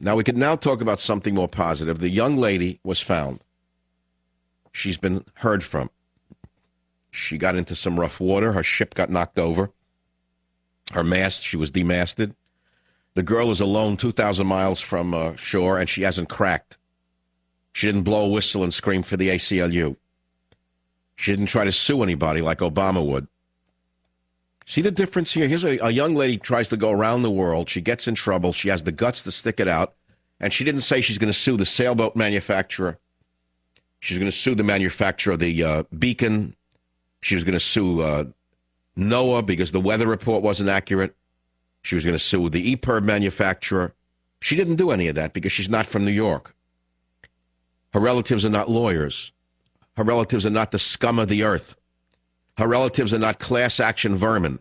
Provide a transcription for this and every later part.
Now, we could now talk about something more positive. The young lady was found. She's been heard from. She got into some rough water. Her ship got knocked over. Her mast, she was demasted. The girl is alone 2,000 miles from shore, and she hasn't cracked. She didn't blow a whistle and scream for the ACLU. She didn't try to sue anybody like Obama would. See the difference here? Here's a young lady tries to go around the world. She gets in trouble. She has the guts to stick it out. And she didn't say she's going to sue the sailboat manufacturer. She's going to sue the manufacturer of the beacon. She was going to sue NOAA because the weather report wasn't accurate. She was going to sue the EPIRB manufacturer. She didn't do any of that because she's not from New York. Her relatives are not lawyers. Her relatives are not the scum of the earth. Her relatives are not class action vermin.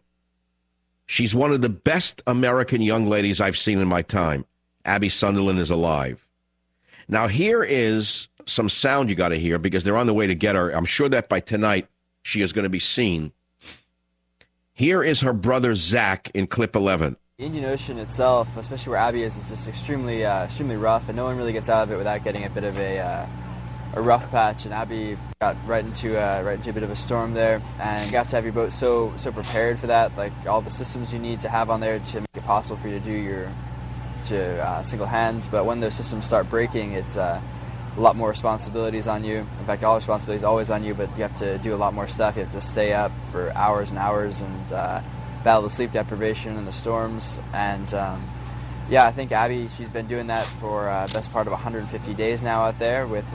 She's one of the best American young ladies I've seen in my time. Abby Sunderland is alive. Now, here is some sound you got to hear because they're on the way to get her. I'm sure that by tonight she is going to be seen. Here is her brother Zach in clip 11. The Indian Ocean itself, especially where Abby is just extremely rough, and no one really gets out of it without getting a bit of a rough patch. And Abby got right into a bit of a storm there, and you have to have your boat so prepared for that, like all the systems you need to have on there to make it possible for you to do single hands. But when those systems start breaking, it's a lot more responsibilities on you. In fact, all responsibilities always on you, but you have to do a lot more stuff. You have to stay up for hours and hours and battle the sleep deprivation and the storms. And yeah, I think Abby, she's been doing that for the best part of 150 days now out there with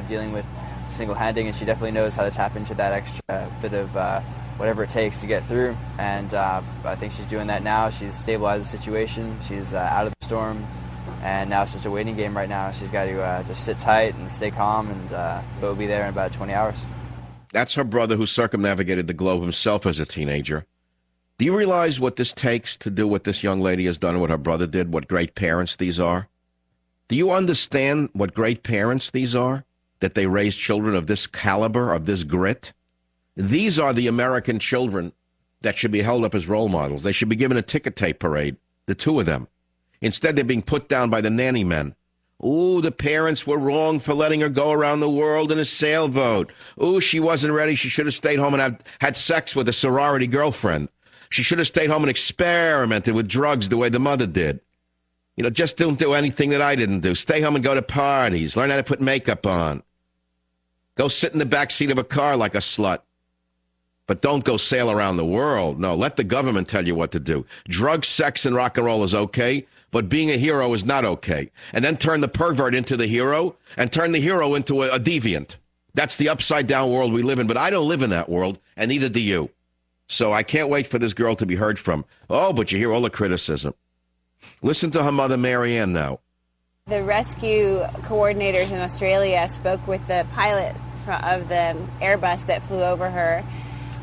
dealing with single handing, and she definitely knows how to tap into that extra bit of whatever it takes to get through. And I think she's doing that now. She's stabilized the situation. She's out of the storm. And now it's just a waiting game right now. She's got to just sit tight and stay calm, and the boat will be there in about 20 hours. That's her brother who circumnavigated the globe himself as a teenager. Do you realize what this takes to do what this young lady has done, what her brother did, what great parents these are? Do you understand what great parents these are, that they raise children of this caliber, of this grit? These are the American children that should be held up as role models. They should be given a ticker tape parade, the two of them. Instead, they're being put down by the nanny men. Ooh, the parents were wrong for letting her go around the world in a sailboat. Ooh, she wasn't ready. She should have stayed home and had sex with a sorority girlfriend. She should have stayed home and experimented with drugs the way the mother did. Just don't do anything that I didn't do. Stay home and go to parties. Learn how to put makeup on. Go sit in the back seat of a car like a slut. But don't go sail around the world. No, let the government tell you what to do. Drugs, sex, and rock and roll is okay, but being a hero is not okay. And then turn the pervert into the hero and turn the hero into a deviant. That's the upside-down world we live in, but I don't live in that world, and neither do you. So I can't wait for this girl to be heard from. Oh, but you hear all the criticism. Listen to her mother, Marianne, now. The rescue coordinators in Australia spoke with the pilot of the Airbus that flew over her,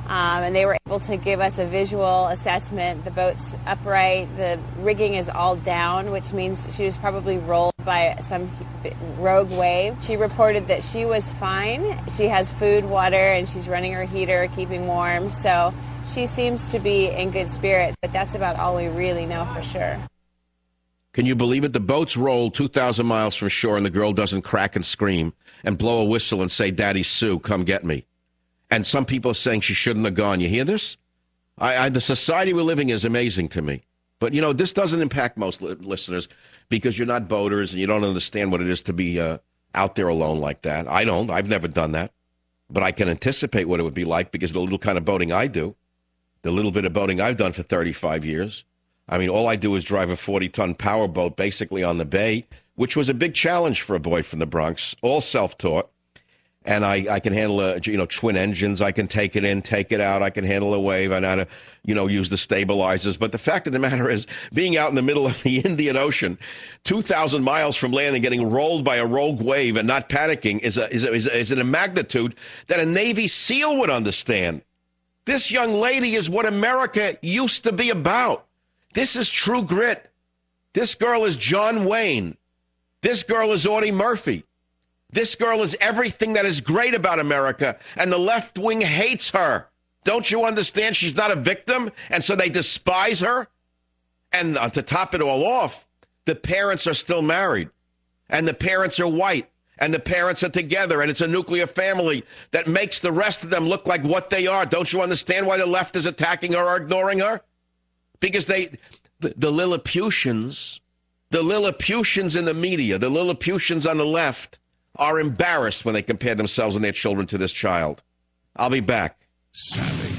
and they were able to give us a visual assessment. The boat's upright, the rigging is all down, which means she was probably rolled by some rogue wave. She reported that she was fine. She has food, water, and she's running her heater, keeping warm. So she seems to be in good spirits, but that's about all we really know for sure. Can you believe it? The boat's rolled 2,000 miles from shore, and the girl doesn't crack and scream and blow a whistle and say, "Daddy Sue, come get me." And some people are saying she shouldn't have gone. You hear this? The society we're living in is amazing to me. But, this doesn't impact most listeners because you're not boaters and you don't understand what it is to be out there alone like that. I don't. I've never done that. But I can anticipate what it would be like because of the little kind of boating I do, the little bit of boating I've done for 35 years. I mean, all I do is drive a 40-ton power boat basically on the bay, which was a big challenge for a boy from the Bronx, all self-taught. And I can handle, twin engines. I can take it in, take it out. I can handle a wave. I know how to, use the stabilizers. But the fact of the matter is, being out in the middle of the Indian Ocean, 2,000 miles from land and getting rolled by a rogue wave and not panicking is in a magnitude that a Navy SEAL would understand. This young lady is what America used to be about. This is true grit. This girl is John Wayne. This girl is Audie Murphy. This girl is everything that is great about America, and the left wing hates her. Don't you understand? She's not a victim, and so they despise her. And to top it all off, the parents are still married, and the parents are white, and the parents are together, and it's a nuclear family that makes the rest of them look like what they are. Don't you understand why the left is attacking her or ignoring her? Because the Lilliputians in the media, the Lilliputians on the left, are embarrassed when they compare themselves and their children to this child. I'll be back. Savvy.